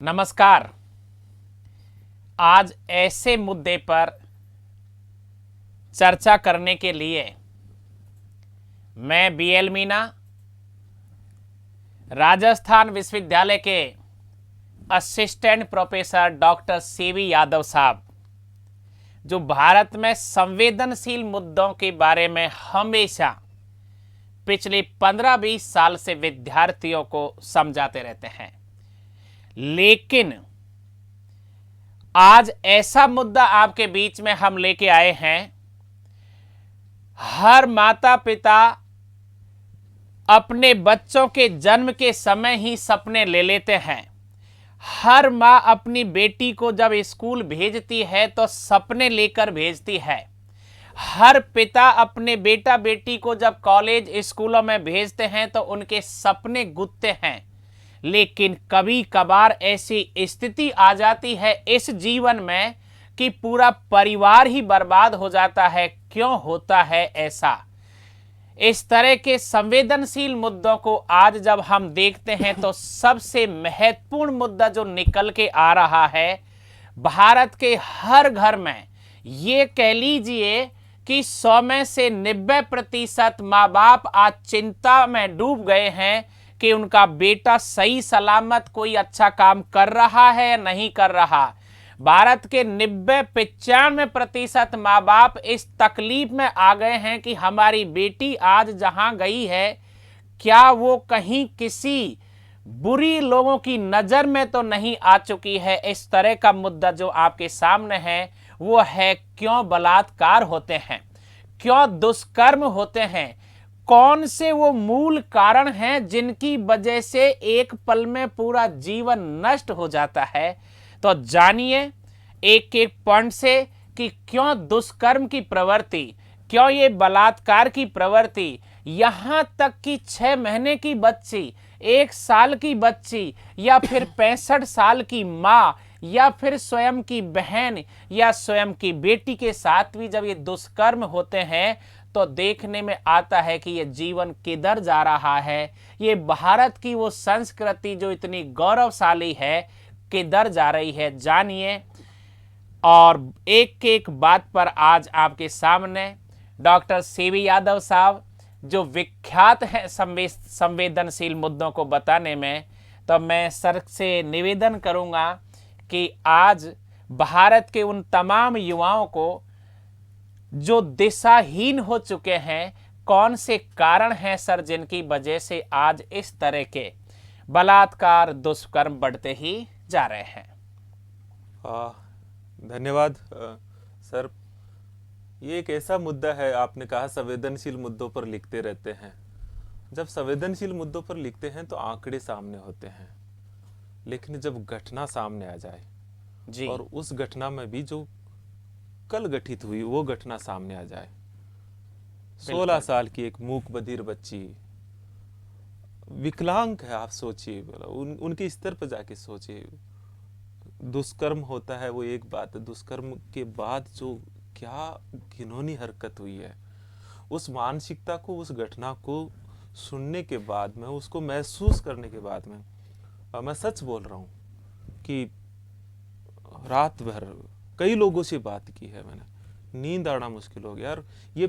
नमस्कार। आज ऐसे मुद्दे पर चर्चा करने के लिए मैं बीएल मीना, राजस्थान विश्वविद्यालय के assistant professor doctor CV Yadav साहब, जो भारत में संवेदनशील मुद्दों के बारे में हमेशा पिछले 15-20 साल से विद्यार्थियों को समझाते रहते हैं, लेकिन आज ऐसा मुद्दा आपके बीच में हम लेके आए हैं। हर माता पिता अपने बच्चों के जन्म के समय ही सपने ले लेते हैं। हर माँ अपनी बेटी को जब स्कूल भेजती है तो सपने लेकर भेजती है। हर पिता अपने बेटा बेटी को जब कॉलेज स्कूलों में भेजते हैं तो उनके सपने गुथते हैं, लेकिन कभी कभार ऐसी स्थिति आ जाती है इस जीवन में कि पूरा परिवार ही बर्बाद हो जाता है। क्यों होता है ऐसा? इस तरह के संवेदनशील मुद्दों को आज जब हम देखते हैं तो सबसे महत्वपूर्ण मुद्दा जो निकल के आ रहा है, भारत के हर घर में ये कह लीजिए कि 100 में से 90% माँ बाप आज चिंता में डूब गए हैं कि उनका बेटा सही सलामत कोई अच्छा काम कर रहा है या नहीं कर रहा। भारत के 90-95% माँ बाप इस तकलीफ में आ गए हैं कि हमारी बेटी आज जहां गई है, क्या वो कहीं किसी बुरी लोगों की नजर में तो नहीं आ चुकी है। इस तरह का मुद्दा जो आपके सामने है वो है क्यों बलात्कार होते हैं, क्यों दुष्कर्म होते हैं, कौन से वो मूल कारण हैं जिनकी वजह से एक पल में पूरा जीवन नष्ट हो जाता है। तो जानिए एक एक पॉइंट से कि क्यों दुष्कर्म की प्रवृत्ति, क्यों ये बलात्कार की प्रवृत्ति, यहां तक कि 6 महीने की बच्ची, 1 साल की बच्ची या फिर 65 साल की माँ या फिर स्वयं की बहन या स्वयं की बेटी के साथ भी जब ये दुष्कर्म होते हैं तो देखने में आता है कि ये जीवन किधर जा रहा है। ये भारत की वो संस्कृति जो इतनी गौरवशाली है किधर जा रही है। जानिए और एक एक बात पर आज आपके सामने डॉक्टर सीवी यादव साहब जो विख्यात हैं संवेदनशील मुद्दों को बताने में, तो मैं सर से निवेदन करूंगा कि आज भारत के उन तमाम युवाओं को जो दिशाहीन हो चुके हैं, कौन से कारण हैं सर जिनकी वजह से आज इस तरह के बलात्कार दुष्कर्म बढ़ते ही जा रहे हैं। धन्यवाद सर। ये एक ऐसा मुद्दा है, आपने कहा संवेदनशील मुद्दों पर लिखते रहते हैं। जब संवेदनशील मुद्दों पर लिखते हैं तो आंकड़े सामने होते हैं, लेकिन जब घटना सामने आ जाए जी। और उस घटना में भी जो कल घटित हुई वो घटना सामने आ जाए, 16 साल की एक मूक बधिर बच्ची, विकलांग है, आप सोचिए, उनके स्तर पर जाके सोचिए। दुष्कर्म होता है वो एक बात है, दुष्कर्म के बाद जो क्या घिनौनी हरकत हुई है, उस मानसिकता को, उस घटना को सुनने के बाद में, उसको महसूस करने के बाद में, मैं सच बोल रहा हूँ कि रात भर कई लोगों से बात की है मैंने, नींद आना मुश्किल हो गया। और ये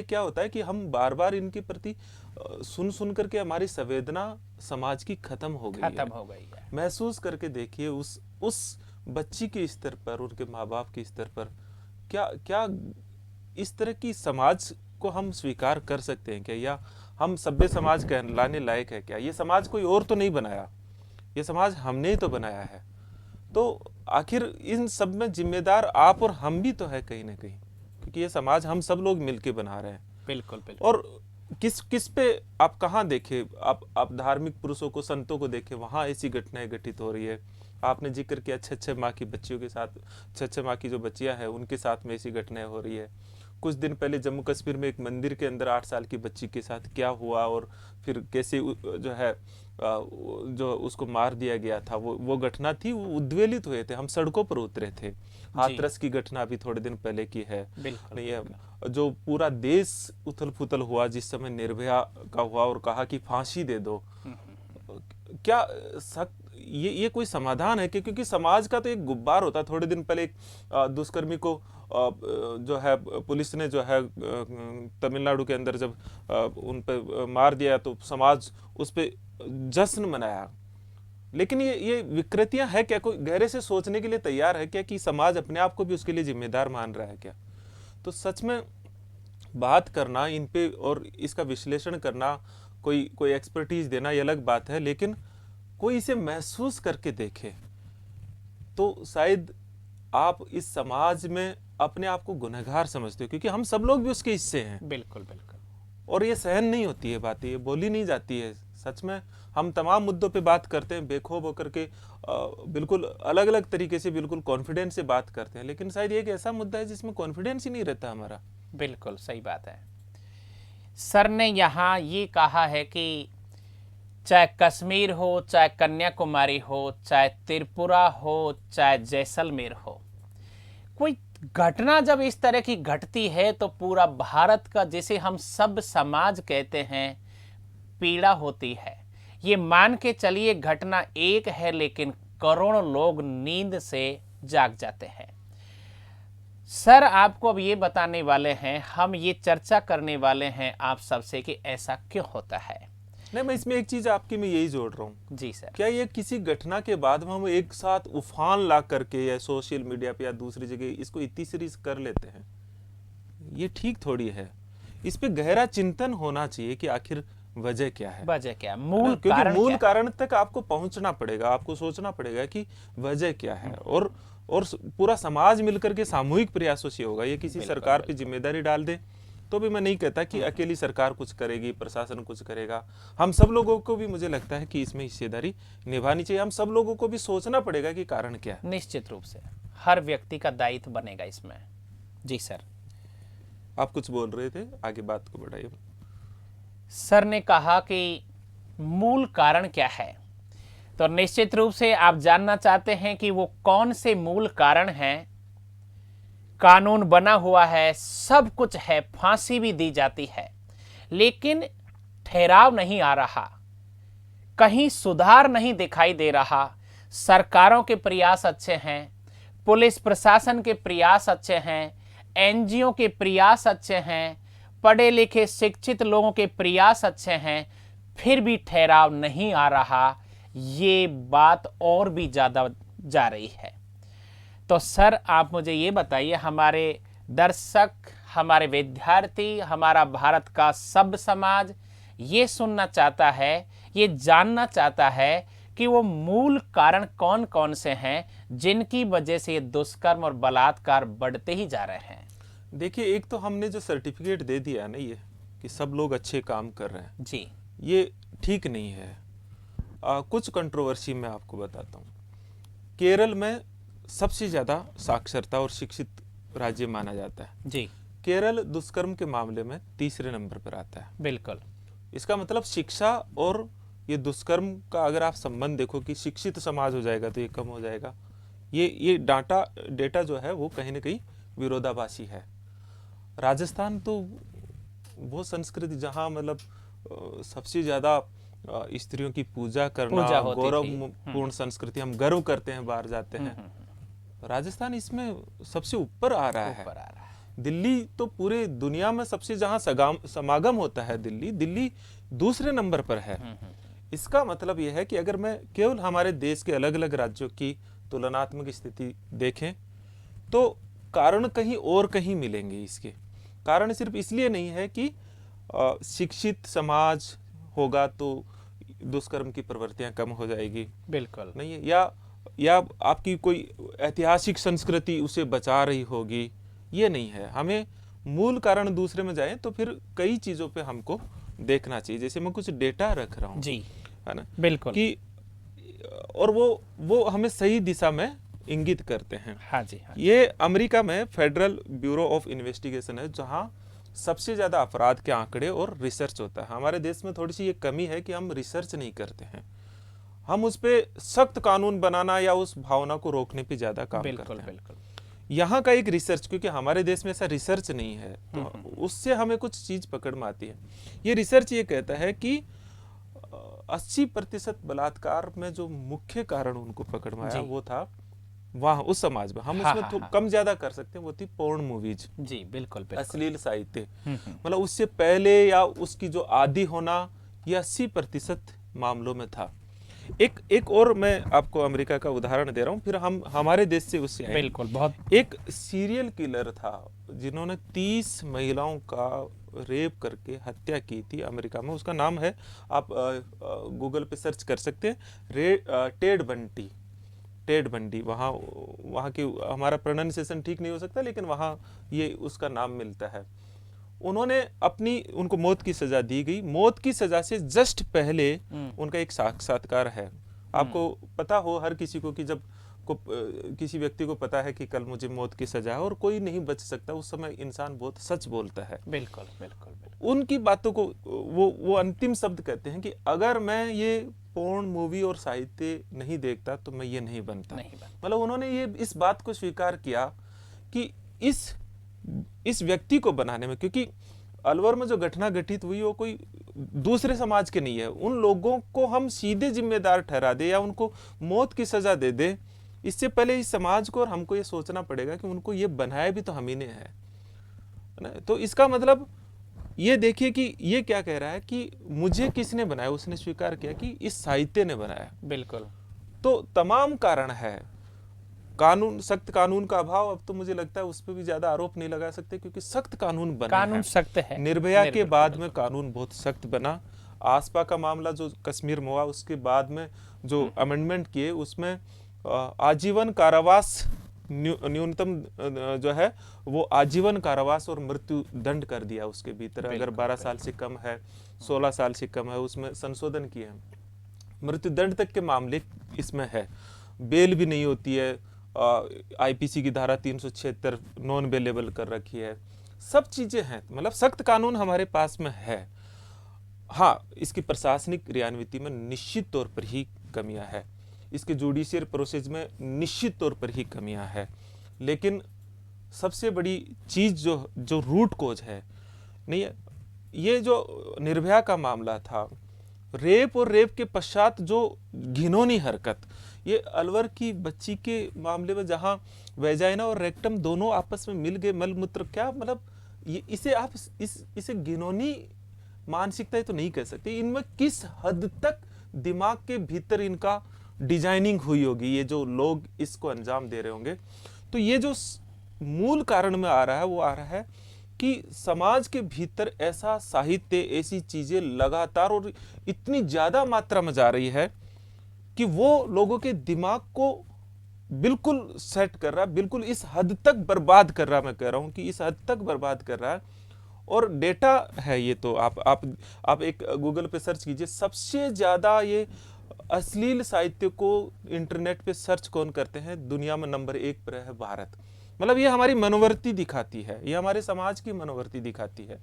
क्या होता है कि हम बार बार इनके प्रति सुन करके हमारी संवेदना समाज की खत्म हो गई है। महसूस करके देखिए उस बच्ची के स्तर पर, उनके माँ बाप के स्तर पर, क्या इस तरह की समाज को हम स्वीकार कर सकते हैं क्या? या हम सभ्य समाज कहलाने लायक है क्या? ये समाज कोई और तो नहीं बनाया, ये समाज हमने ही तो बनाया है। तो आखिर इन सब में जिम्मेदार आप और हम भी तो है कहीं ना कहीं, क्योंकि ये समाज हम सब लोग मिलके बना रहे हैं। बिल्कुल। और किस पे आप कहाँ देखे, आप धार्मिक पुरुषों को, संतों को देखे, वहां ऐसी घटनाएं घटित हो रही है। आपने जिक्र किया 6-6 माह की बच्चियों के साथ, 6-6 माह की जो बच्चियां हैं उनके साथ में ऐसी घटनाएं हो रही है। कुछ दिन पहले जम्मू कश्मीर में एक मंदिर के अंदर 8 साल की बच्ची के साथ क्या हुआ और फिर कैसे जो है जो उसको मार दिया गया था, वो घटना थी। वो उद्वेलित हुए थे, हम सड़कों पर उतरे थे। हाथरस की घटना अभी थोड़े दिन पहले की है। नहीं है, जो पूरा देश उथल पुथल हुआ जिस समय निर्भया का हुआ और कहा कि फांसी दे दो। क्या ये कोई समाधान है कि, क्योंकि समाज का तो एक गुब्बार होता है। थोड़े दिन पहले एक दुष्कर्मी को जो है पुलिस ने जो है तमिलनाडु के अंदर जब उन पे मार दिया तो समाज उस पे जश्न मनाया। लेकिन ये विकृतियां है क्या? कोई गहरे से सोचने के लिए तैयार है क्या कि समाज अपने आप को भी उसके लिए जिम्मेदार मान रहा है क्या? तो सच में बात करना इन पे और इसका विश्लेषण करना, कोई एक्सपर्टीज देना, ये अलग बात है, लेकिन कोई इसे महसूस करके देखे तो शायद आप इस समाज में अपने आप को गुनहगार समझते हो, क्योंकि हम सब लोग भी उसके हिस्से हैं। बिल्कुल बिल्कुल। और ये सहन नहीं होती है बातें, ये बोली नहीं जाती है। सच में हम तमाम मुद्दों पे बात करते हैं बेखौफ होकर के, बिल्कुल अलग अलग तरीके से, बिल्कुल कॉन्फिडेंस से बात करते हैं, लेकिन शायद ये एक ऐसा मुद्दा है जिसमें कॉन्फिडेंस ही नहीं रहता हमारा। बिल्कुल सही बात है। सर ने यहाँ ये कहा है कि चाहे कश्मीर हो, चाहे कन्याकुमारी हो, चाहे त्रिपुरा हो, चाहे जैसलमेर हो, कोई घटना जब इस तरह की घटती है तो पूरा भारत का, जिसे हम सब समाज कहते हैं, पीड़ा होती है। ये मान के चलिए घटना एक है, लेकिन करोड़ों लोग नींद से जाग जाते हैं। सर आपको अब ये बताने वाले हैं, हम ये चर्चा करने वाले हैं आप सबसे कि ऐसा क्यों होता है। नहीं, मैं इसमें एक चीज आपकी मैं यही जोड़ रहा हूँ। जी सर। क्या ये किसी घटना के बाद हम एक साथ उफान ला करके या सोशल मीडिया पे या दूसरी जगह इसको इतनी सीरीज कर लेते हैं, ये ठीक थोड़ी है। इस पे गहरा चिंतन होना चाहिए कि आखिर वजह क्या है, वजह क्या, मूल क्योंकि कारण मूल क्या? कारण तक आपको पहुंचना पड़ेगा, आपको सोचना पड़ेगा कि वजह क्या है। और पूरा समाज मिलकर के सामूहिक प्रयासों से होगा। ये किसी सरकार पे जिम्मेदारी डाल दे तो भी मैं नहीं कहता कि अकेली सरकार कुछ करेगी, प्रशासन कुछ करेगा। हम सब लोगों को भी, मुझे लगता है कि इसमें हिस्सेदारी निभानी चाहिए। हम सब लोगों को भी सोचना पड़ेगा कि कारण क्या है। निश्चित रूप से हर व्यक्ति का दायित्व बनेगा इसमें। जी सर। आप कुछ बोल रहे थे, आगे बात को बढ़ाइए। सर ने कहा कि मूल कारण क्या है, तो निश्चित रूप से आप जानना चाहते हैं कि वो कौन से मूल कारण हैं। कानून बना हुआ है, सब कुछ है, फांसी भी दी जाती है, लेकिन ठहराव नहीं आ रहा, कहीं सुधार नहीं दिखाई दे रहा। सरकारों के प्रयास अच्छे हैं, पुलिस प्रशासन के प्रयास अच्छे हैं, एनजीओ के प्रयास अच्छे हैं, पढ़े लिखे शिक्षित लोगों के प्रयास अच्छे हैं, फिर भी ठहराव नहीं आ रहा। ये बात और भी ज़्यादा जा रही है। तो सर आप मुझे ये बताइए, हमारे दर्शक, हमारे विद्यार्थी, हमारा भारत का सब समाज ये सुनना चाहता है, ये जानना चाहता है कि वो मूल कारण कौन कौन से हैं जिनकी वजह से ये दुष्कर्म और बलात्कार बढ़ते ही जा रहे हैं। देखिए, एक तो हमने जो सर्टिफिकेट दे दिया ना, ये कि सब लोग अच्छे काम कर रहे हैं जी, ये ठीक नहीं है। कुछ कंट्रोवर्सी मैं आपको बताता हूँ। केरल में सबसे ज़्यादा साक्षरता और शिक्षित राज्य माना जाता है। जी, केरल दुष्कर्म के मामले में तीसरे नंबर पर आता है। बिल्कुल। इसका मतलब शिक्षा और ये दुष्कर्म का अगर आप संबंध देखो कि शिक्षित समाज हो जाएगा तो ये कम हो जाएगा, ये डेटा जो है वो कहीं ना कहीं विरोधाभासी है। राजस्थान तो वो संस्कृति जहाँ मतलब सबसे ज़्यादा स्त्रियों की पूजा करना गौरवपूर्ण संस्कृति, हम गर्व करते हैं, बाहर जाते हैं। राजस्थान इसमें सबसे ऊपर आ रहा है। दिल्ली तो पूरे दुनिया में सबसे जहां समागम होता है, दिल्ली दूसरे नंबर पर है। इसका मतलब यह है कि अगर मैं केवल हमारे देश के अलग अलग राज्यों की तुलनात्मक स्थिति देखें तो कारण कहीं और कहीं मिलेंगे। इसके कारण सिर्फ इसलिए नहीं है कि शिक्षित समाज होगा तो दुष्कर्म की प्रवृत्तियां कम हो जाएगी, बिल्कुल नहीं है, या आपकी कोई ऐतिहासिक संस्कृति उसे बचा रही होगी, ये नहीं है। हमें मूल कारण दूसरे में जाए तो फिर कई चीजों पे हमको देखना चाहिए। जैसे मैं कुछ डेटा रख रहा हूँ, जी, है ना, बिल्कुल, कि और वो हमें सही दिशा में इंगित करते हैं। हाँ जी, हाँ जी। ये अमेरिका में फेडरल ब्यूरो ऑफ इन्वेस्टिगेशन है जहां सबसे ज्यादा अपराध के आंकड़े और रिसर्च होता है। हमारे देश में थोड़ी सी ये कमी है कि हम रिसर्च नहीं करते हैं, हम उस पे सख्त कानून बनाना या उस भावना को रोकने पे ज्यादा काम करते हैं। बिल्कुल। यहाँ का एक रिसर्च, क्योंकि हमारे देश में ऐसा रिसर्च नहीं है तो उससे हमें कुछ चीज पकड़ में आती है। ये रिसर्च ये कहता है कि 80% बलात्कार में जो मुख्य कारण उनको पकड़ में आया जी। वो था वहां उस समाज में। हम हाँ, उसमें हाँ, हाँ। कम ज्यादा कर सकते हैं, वो थी पोर्न मूवीज, जी बिल्कुल बिल्कुल। अश्लील साहित्य। हम्म। मतलब उससे पहले या उसकी जो आदि होना, ये 80% मामलों में था। एक और मैं आपको अमेरिका का उदाहरण दे रहा हूँ, फिर हम हमारे देश से उससे आएंगे। बिल्कुल, बहुत। एक सीरियल किलर था जिन्होंने 30 महिलाओं का रेप करके हत्या की थी अमेरिका में। उसका नाम है, आप गूगल पे सर्च कर सकते हैं, टेड बंडी। वहाँ वहाँ की, हमारा प्रोनाउंसिएशन ठीक नहीं हो सकता, लेकिन वहाँ ये उसका नाम मिलता है। उन्होंने उनको मौत की सजा दी गई। मौत की सजा से जस्ट पहले उनका एक साक्षात्कार है। आपको पता हो हर किसी को कि जब किसी व्यक्ति को पता है कि कल मुझे मौत की सजा है और कोई नहीं बच सकता, उस समय इंसान बहुत सच बोलता है। बिल्कुल बिल्कुल बिल्कुल। उनकी बातों को वो अंतिम शब्द कहते हैं कि अगर मैं ये पोर्न मूवी और साहित्य नहीं देखता तो मैं ये नहीं बनता। मतलब उन्होंने ये इस बात को स्वीकार किया कि इस व्यक्ति को बनाने में, क्योंकि अलवर में जो घटना घटित हुई वो कोई दूसरे समाज के नहीं है, उन लोगों को हम सीधे जिम्मेदार ठहरा दे या उनको मौत की सजा दे दे, इससे पहले इस समाज को और हमको ये सोचना पड़ेगा कि उनको ये बनाया भी तो हम ही ने है ना। तो इसका मतलब ये देखिए कि ये क्या कह रहा है कि मुझे किसने बनाया, उसने स्वीकार किया कि इस साहित्य ने बनाया। बिल्कुल। तो तमाम कारण है। कानून, सख्त कानून का अभाव, अब तो मुझे लगता है उस पर भी ज्यादा आरोप नहीं लगा सकते, क्योंकि सख्त कानून बने हैं। सख्त है। निर्भया के बाद में कानून बहुत सख्त बना। आसपा का मामला जो कश्मीर में हुआ, उसके बाद में जो अमेंडमेंट किए, उसमें आजीवन कारावास, न्यूनतम जो है वो आजीवन कारावास और मृत्यु दंड कर दिया उसके भीतर। अगर 12 साल से कम है, 16 साल से कम है, उसमें संशोधन किए हैं। मृत्यु दंड तक के मामले इसमें है। बेल भी नहीं होती है, आईपीसी की धारा 376 नॉन बेलेबल कर रखी है। सब चीजें हैं, मतलब सख्त कानून हमारे पास में है। हाँ, इसकी प्रशासनिक क्रियान्विति में निश्चित तौर पर ही कमियां है, इसके जुडिशियल प्रोसेस में निश्चित तौर पर ही कमियां है। लेकिन सबसे बड़ी चीज जो रूट कोज है, नहीं है, ये जो निर्भया का मामला था, रेप और रेप के पश्चात जो घिनौनी हरकत, ये अलवर की बच्ची के मामले में जहां वेजाइना और रेक्टम दोनों आपस में मिल गए, मलमूत्र, क्या मतलब ये, इसे आप इसे घिनौनी मानसिकता तो नहीं कह सकते। इनमें किस हद तक दिमाग के भीतर इनका डिजाइनिंग हुई होगी, ये जो लोग इसको अंजाम दे रहे होंगे। तो ये जो मूल कारण में आ रहा है, वो आ रहा है कि समाज के भीतर ऐसा साहित्य, ऐसी चीजें लगातार और इतनी ज्यादा मात्रा में जा रही है कि वो लोगों के दिमाग को बिल्कुल सेट कर रहा है, बिल्कुल इस हद तक बर्बाद कर रहा है। मैं कह रहा हूं कि इस हद तक बर्बाद कर रहा है। और डेटा है ये, तो आप एक गूगल पे सर्च कीजिए, सबसे ज्यादा ये अश्लील साहित्य को इंटरनेट पे सर्च कौन करते हैं, दुनिया में नंबर 1 पर है भारत। मतलब ये हमारी मनोवृत्ति दिखाती है, ये हमारे समाज की मनोवृत्ति दिखाती है।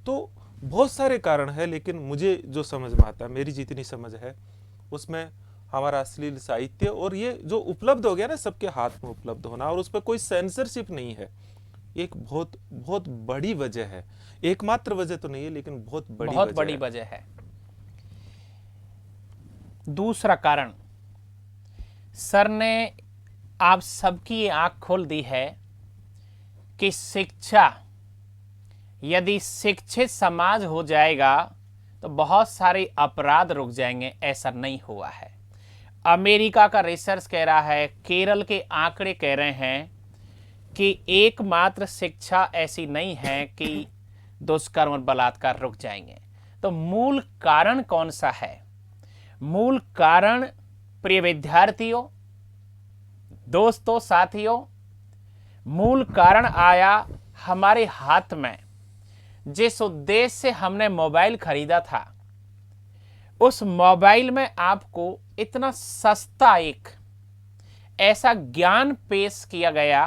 तो बहुत सारे कारण है, लेकिन मुझे जो समझ में आता है, मेरी जितनी समझ है उसमें हमारा अश्लील साहित्य और ये जो उपलब्ध हो गया ना, सबके हाथ में उपलब्ध होना, और उस पर कोई सेंसरशिप नहीं है, एक बहुत बहुत बड़ी वजह है। एकमात्र वजह तो नहीं है, लेकिन बहुत बड़ी वजह है। दूसरा कारण, सर ने आप सबकी आंख खोल दी है कि शिक्षा, यदि शिक्षित समाज हो जाएगा तो बहुत सारे अपराध रुक जाएंगे। ऐसा नहीं हुआ है। अमेरिका का रिसर्च कह रहा है, केरल के आंकड़े कह रहे हैं कि एकमात्र शिक्षा ऐसी नहीं है कि दुष्कर्म और बलात्कार रुक जाएंगे। तो मूल कारण कौन सा है? मूल कारण, प्रिय विद्यार्थियों, दोस्तों, साथियों, मूल कारण आया हमारे हाथ में। जिस उद्देश्य से हमने मोबाइल खरीदा था, उस मोबाइल में आपको इतना सस्ता एक ऐसा ज्ञान पेश किया गया,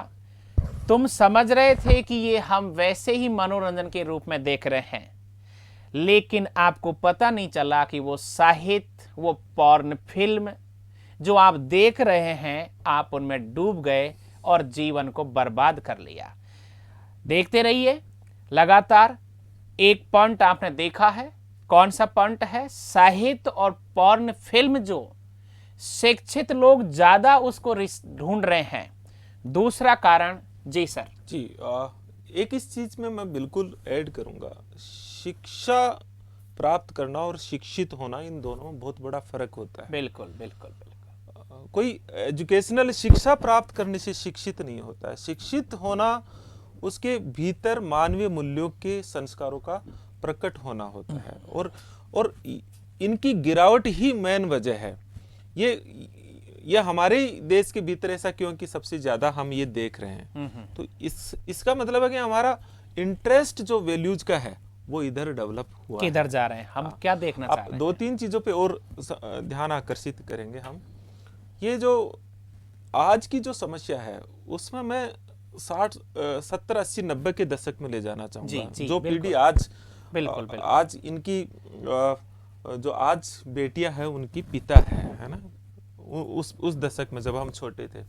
तुम समझ रहे थे कि ये हम वैसे ही मनोरंजन के रूप में देख रहे हैं, लेकिन आपको पता नहीं चला कि वो साहित्य, वो पॉर्न फिल्म जो आप देख रहे हैं, आप उनमें डूब गए और जीवन को बर्बाद कर लिया। देखते रहिए लगातार। एक पॉइंट आपने देखा है, कौन सा पॉइंट है? साहित्य और पॉर्न फिल्म जो शिक्षित लोग ज्यादा उसको ढूंढ रहे हैं। दूसरा कारण जी सर। जी एक इस चीज में मैं बिल्कुल ऐड करूंगा, शिक्षा प्राप्त करना और शिक्षित होना, इन दोनों में बहुत बड़ा फर्क होता है। बिल्कुल बिल्कुल बिल्कुल। कोई एजुकेशनल शिक्षा प्राप्त करने से शिक्षित नहीं होता है। शिक्षित होना उसके भीतर मानवीय मूल्यों के संस्कारों का प्रकट होना होता है, और इनकी गिरावट ही मेन वजह है। ये हमारे देश के भीतर ऐसा क्योंकि सबसे ज्यादा हम ये देख रहे हैं। तो इसका मतलब है कि हमारा इंटरेस्ट जो वैल्यूज का है वो इधर डेवलप हुआ है। किधर जा रहे हैं हम, क्या देखना चाह रहे हैं? दो तीन चीजों पे और ध्यान आकर्षित करेंगे हम। ये जो आज की जो समस्या है उसमें मैं 60, 70, 80, 90 के दशक में ले जाना चाहूंगा। जो पीढ़ी आज आज इनकी जो आज बेटियां हैं उनकी पिता है ना, उस दशक में जब हम छोटे थे,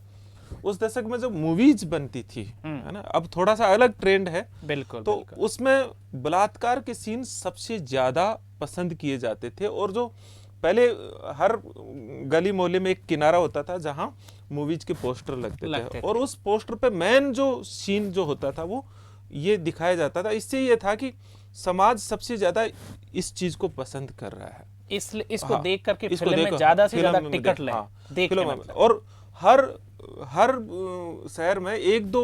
उस दशक में जब मूवीज बनती थी, है ना, अब थोड़ा सा अलग ट्रेंड है। बिल्कुल। तो उसमें बलात्कार के सीन सबसे ज्यादा पसंद किए जाते थे, और जो पहले हर गली मोहल्ले में एक किनारा होता था जहां मूवीज के पोस्टर लगते थे, और उस पोस्टर पे मेन जो सीन जो होता था वो ये दिखाया जाता था। इससे ये था कि समाज सबसे ज्यादा इस चीज को पसंद कर रहा है, इसको देख करके फिल्म में ज्यादा से ज्यादा टिकट ले देखने में। और हर शहर में एक दो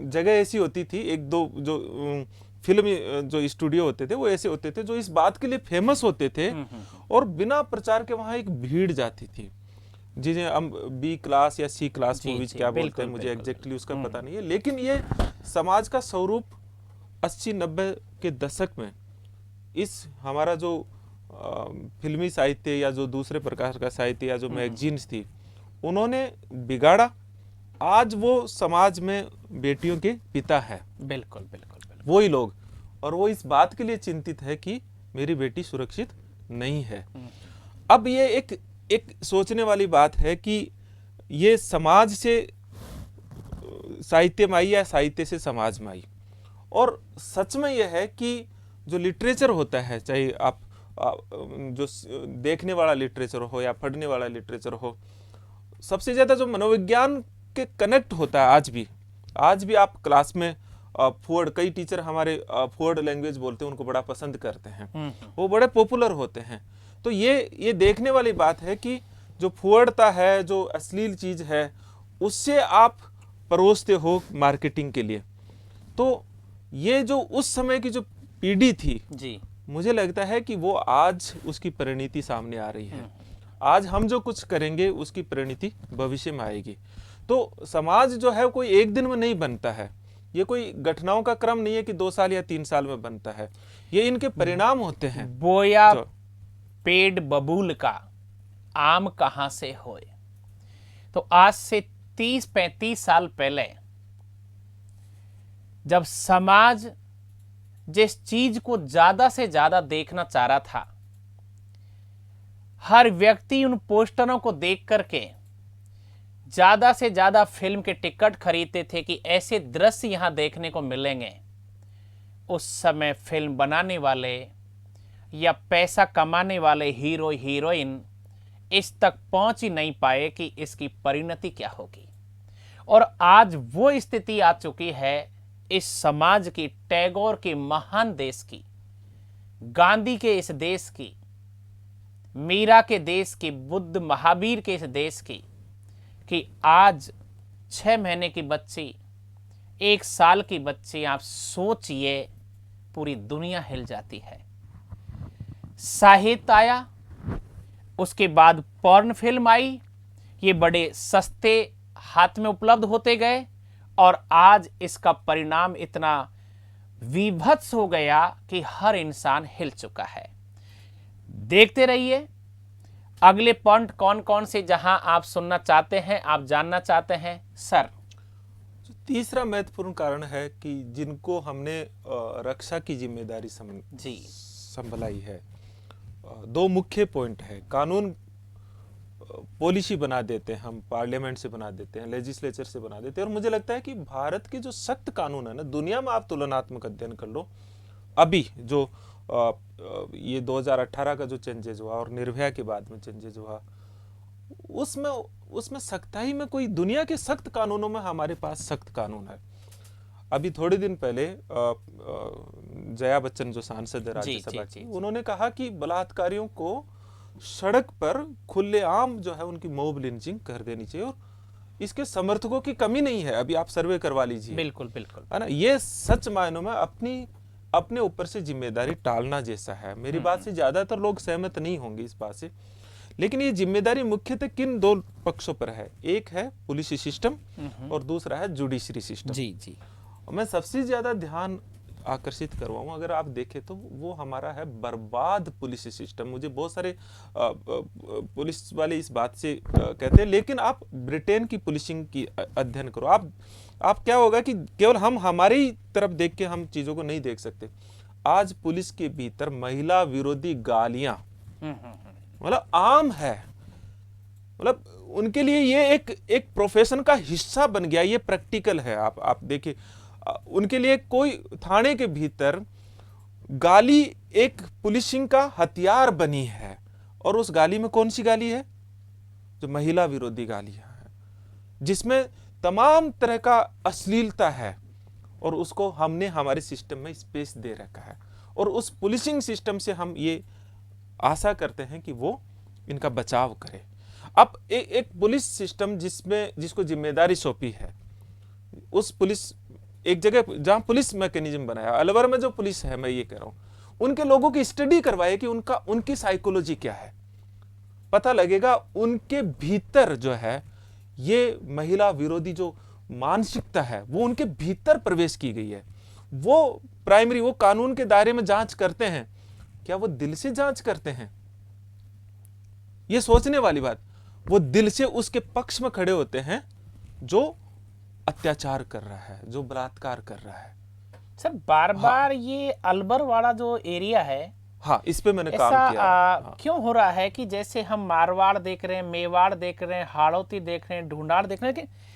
जगह ऐसी होती थी, एक दो जो फिल्म जो स्टूडियो होते थे वो ऐसे होते थे जो इस बात के लिए फेमस होते थे, और बिना प्रचार के वहां एक भीड़ जाती थी, जिन्हें हम बी क्लास या सी क्लास मूवीज क्या बोलते हैं, मुझे एग्जैक्टली उसका पता नहीं है। लेकिन ये समाज का स्वरूप 80-90 के दशक में इस हमारा जो फिल्मी साहित्य या जो दूसरे प्रकार का साहित्य या जो मैगजीन्स थी उन्होंने बिगाड़ा। आज वो समाज में बेटियों के पिता है। बिल्कुल बिल्कुल वही लोग, और वो इस बात के लिए चिंतित है कि मेरी बेटी सुरक्षित नहीं है। अब ये एक सोचने वाली बात है कि ये समाज से साहित्य में आई या साहित्य से समाज में आई। और सच में यह है कि जो लिटरेचर होता है, चाहे आप जो देखने वाला लिटरेचर हो या पढ़ने वाला लिटरेचर हो, सबसे ज्यादा जो मनोविज्ञान के कनेक्ट होता है आज भी आप क्लास में फोर्ड, कई टीचर हमारे फोर्ड लैंग्वेज बोलते हैं, उनको बड़ा पसंद करते हैं, वो बड़े पॉपुलर होते हैं। तो ये देखने वाली बात है कि जो फोर्डता है, जो अश्लील चीज है, उससे आप परोसते हो मार्केटिंग के लिए। तो ये जो उस समय की जो पीढ़ी थी जी, मुझे लगता है कि वो आज उसकी परिणति सामने आ रही है। आज हम जो कुछ करेंगे उसकी परिणति भविष्य में आएगी। तो समाज जो है कोई एक दिन में नहीं बनता है, ये कोई घटनाओं का क्रम नहीं है कि 2 साल या 3 साल में बनता है, ये इनके परिणाम होते हैं। बोया पेड़ बबूल का आम कहां से होए। तो आज से 30-35 साल पहले जब समाज जिस चीज को ज्यादा से ज्यादा देखना चाह रहा था, हर व्यक्ति उन पोस्टरों को देख करके ज्यादा से ज्यादा फिल्म के टिकट खरीदते थे कि ऐसे दृश्य यहां देखने को मिलेंगे। उस समय फिल्म बनाने वाले या पैसा कमाने वाले हीरो हीरोइन इस तक पहुंच ही नहीं पाए कि इसकी परिणति क्या होगी। और आज वो स्थिति आ चुकी है इस समाज की, टैगोर के महान देश की, गांधी के इस देश की, मीरा के देश की, बुद्ध महावीर के इस देश की, कि आज 6 महीने की बच्ची, 1 साल की बच्ची, आप सोचिए, पूरी दुनिया हिल जाती है। साहित्य आया, उसके बाद पॉर्न फिल्म आई, ये बड़े सस्ते हाथ में उपलब्ध होते गए, और आज इसका परिणाम इतना विभत्स हो गया कि हर इंसान हिल चुका है। देखते रहिए अगले पॉइंट कौन कौन से जहां आप सुनना चाहते हैं, आप जानना चाहते हैं सर। तीसरा महत्वपूर्ण कारण है कि जिनको हमने रक्षा की जिम्मेदारी संभलाई है, 2 मुख्य पॉइंट है। कानून पॉलिसी बना देते हैं हम, पार्लियामेंट से बना देते हैं, लेजिस्लेचर से बना देते हैं, और मुझे लगता है कि भारत के जो सख्त कानून है ना, दुनिया में आप तुलनात्मक अध्ययन कर लो, अभी जो ये 2018 का जो चेंजेस हुआ और निर्भया के बाद में चेंजेस हुआ, उसमें उसमें सख्ताई में कोई दुनिया के सख्त कानूनों में हमारे पास सख्त कानून है। अभी थोड़े दिन पहले जया बच्चन जो सांसद है राज्यसभा की, उन्होंने कहा कि बलात्कारियों को सड़क पर खुलेआम जो है उनकी मॉब लिंचिंग कर देनी चाहिए और इसके समर्थकों की कमी नहीं है। अभी आप सर्वे करवा लीजिए। बिल्कुल बिल्कुल, है ना। ये सच मायनों में अपने ऊपर से जिम्मेदारी टालना जैसा है। मेरी बात से ज्यादातर लोग सहमत नहीं होंगे इस बात से, लेकिन ये जिम्मेदारी मुख्यतः किन दो पक्षों पर है? एक है पुलिस सिस्टम और दूसरा है जुडिशरी सिस्टम। जी जी। मैं सबसे ज्यादा ध्यान आकर्षित करवाऊं, अगर आप देखें तो वो हमारा है बर्बाद पुलिस सिस्टम। मुझे बहुत सारे पुलिस वाले इस बात से कहते हैं, लेकिन आप ब्रिटेन की पुलिसिंग की अध्ययन करो। आप क्या होगा कि केवल हम हमारी तरफ देख के हम चीजों को नहीं देख सकते। आज पुलिस के भीतर महिला विरोधी गालियां मतलब आम है। मतलब उनके लिए ये एक प्रोफेशन का हिस्सा बन गया, ये प्रैक्टिकल है। आप देखिए, उनके लिए कोई थाने के भीतर गाली एक पुलिसिंग का हथियार बनी है। और उस गाली में कौन सी गाली है? जो महिला विरोधी गालियां हैं, जिसमें तमाम तरह का अश्लीलता है, और उसको हमने हमारे सिस्टम में स्पेस दे रखा है। और उस पुलिसिंग सिस्टम से हम ये आशा करते हैं कि वो इनका बचाव करे। अब एक पुलिस सिस्टम जिसको जिम्मेदारी सौंपी है, उस पुलिस एक जगह जहां पुलिस मैकेनिज्म बनाया, अलवर में जो पुलिस है, मैं ये कह रहा हूं, उनके लोगों की स्टडी करवाए कि उनकी साइकोलॉजी क्या है। पता लगेगा उनके भीतर जो है ये महिला विरोधी जो मानसिकता है वो उनके भीतर प्रवेश की गई है। वो कानून के दायरे में जांच करते हैं, क्या वो दिल से जांच करते हैं? ये सोचने वाली बात। वो दिल से उसके पक्ष में खड़े होते हैं जो अत्याचार कर रहा है, जो बलात्कार कर रहा है। सर बार बार ये अलवर वाला जो एरिया है, हाँ, इस पे मैंने काम किया। हाँ। क्यों हो रहा है कि जैसे हम मारवाड़ देख रहे हैं, मेवाड़ देख रहे हैं, हाड़ौती देख रहे हैं, ढूंढाड़ देख रहे हैं, कि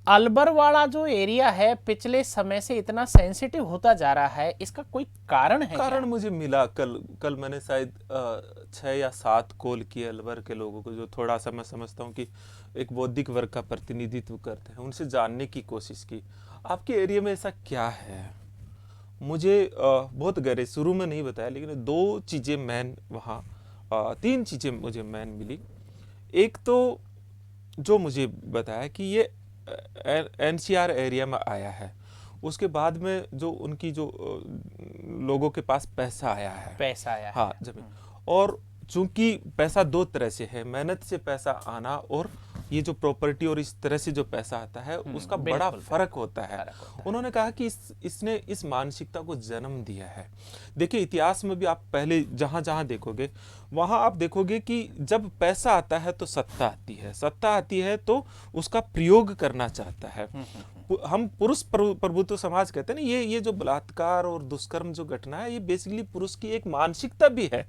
अलवर वाला जो एरिया है पिछले समय से इतना सेंसिटिव होता जा रहा है? इसका कोई कारण है? कारण मुझे मिला कल मैंने शायद 6 या 7 कॉल किए अलवर के लोगों को, जो थोड़ा सा मैं समझता हूँ कि एक बौद्धिक वर्ग का प्रतिनिधित्व करते हैं। उनसे जानने की कोशिश की, आपके एरिया में ऐसा क्या है। मुझे बहुत गहरे शुरू में नहीं बताया, लेकिन 2 चीजें मैन वहाँ 3 चीजें मुझे मैन मिली। एक तो जो मुझे बताया कि ये एनसीआर एरिया में आया है, उसके बाद में जो उनकी जो लोगों के पास पैसा आया है, हाँ, जमीन। और चूंकि पैसा 2 तरह से है, मेहनत से पैसा आना और ये जो प्रॉपर्टी और इस तरह से जो पैसा आता है उसका बड़ा फर्क होता है। उन्होंने कहा कि इसने इस मानसिकता को जन्म दिया है। देखिए, इतिहास में भी आप पहले जहां जहां देखोगे वहां आप देखोगे कि जब पैसा आता है तो सत्ता आती है, सत्ता आती है तो उसका प्रयोग करना चाहता है। हम पुरुष प्रभुत्व समाज कहते हैं ना, ये जो बलात्कार और दुष्कर्म जो घटना है, ये बेसिकली पुरुष की एक मानसिकता भी है,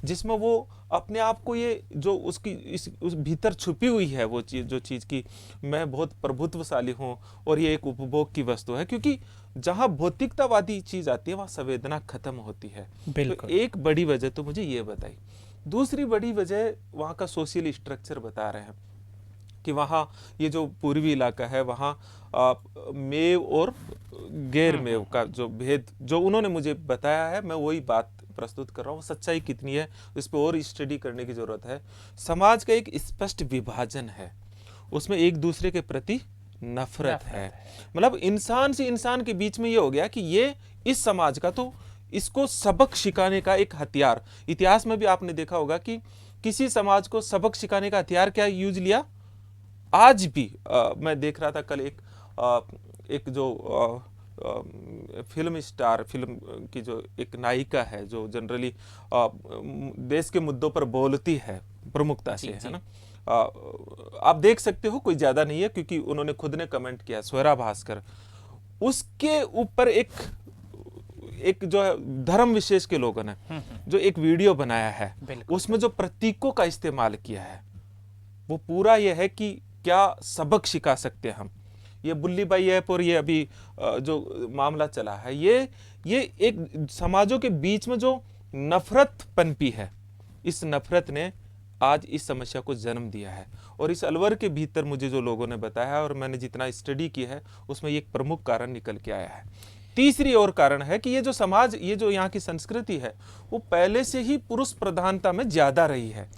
जिसमें वो अपने आप को ये जो उसकी उस भीतर छुपी हुई है वो चीज की मैं बहुत प्रभुत्वशाली हूँ और ये एक उपभोग की वस्तु है। क्योंकि जहां भौतिकतावादी चीज आती है वहां संवेदना खत्म होती है। तो एक बड़ी वजह तो मुझे ये बताई। दूसरी बड़ी वजह वहां का सोशल स्ट्रक्चर बता रहे हैं कि वहाँ ये जो पूर्वी इलाका है वहाँ मेव और गैर मेव का जो भेद जो उन्होंने मुझे बताया है, मैं वही बात प्रस्तुत कर रहा हूँ। सच्चाई कितनी है इस पर और स्टडी करने की जरूरत है। समाज का एक स्पष्ट विभाजन है, उसमें एक दूसरे के प्रति नफरत है। मतलब इंसान से इंसान के बीच में ये हो गया कि ये इस समाज का तो इसको सबक सिखाने का एक हथियार। इतिहास में भी आपने देखा होगा कि किसी समाज को सबक सिखाने का हथियार क्या यूज लिया। आज भी मैं देख रहा था कल एक जो फिल्म स्टार, फिल्म की जो एक नायिका है जो जनरली देश के मुद्दों पर बोलती है प्रमुखता से, है ना, आप देख सकते हो, कोई ज्यादा नहीं है क्योंकि उन्होंने खुद ने कमेंट किया, स्वरा भास्कर। उसके ऊपर एक जो है धर्म विशेष के लोगों ने जो एक वीडियो बनाया है, उसमें जो प्रतीकों का इस्तेमाल किया है वो पूरा यह है कि क्या सबक सिखा सकते हैं हम। ये बुल्ली बाई ऐप और ये अभी जो मामला चला है, ये एक समाजों के बीच में जो नफरत पनपी है, इस नफरत ने आज इस समस्या को जन्म दिया है। और इस अलवर के भीतर मुझे जो लोगों ने बताया और मैंने जितना स्टडी की है उसमें एक प्रमुख कारण निकल के आया है। तीसरी और कारण है कि ये जो समाज, ये जो यहाँ की संस्कृति है, वो पहले से ही पुरुष प्रधानता में ज्यादा रही है।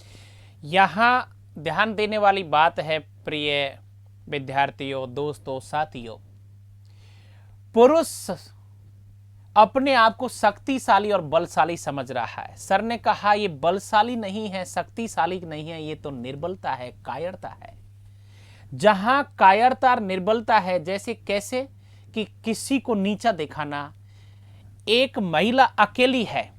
यहाँ ध्यान देने वाली बात है प्रिय विद्यार्थियों, दोस्तों, साथियों, पुरुष अपने आप को शक्तिशाली और बलशाली समझ रहा है। सर ने कहा ये बलशाली नहीं है, शक्तिशाली नहीं है, ये तो निर्बलता है, कायरता है। जहां कायरता और निर्बलता है, जैसे कैसे कि किसी को नीचा दिखाना। एक महिला अकेली है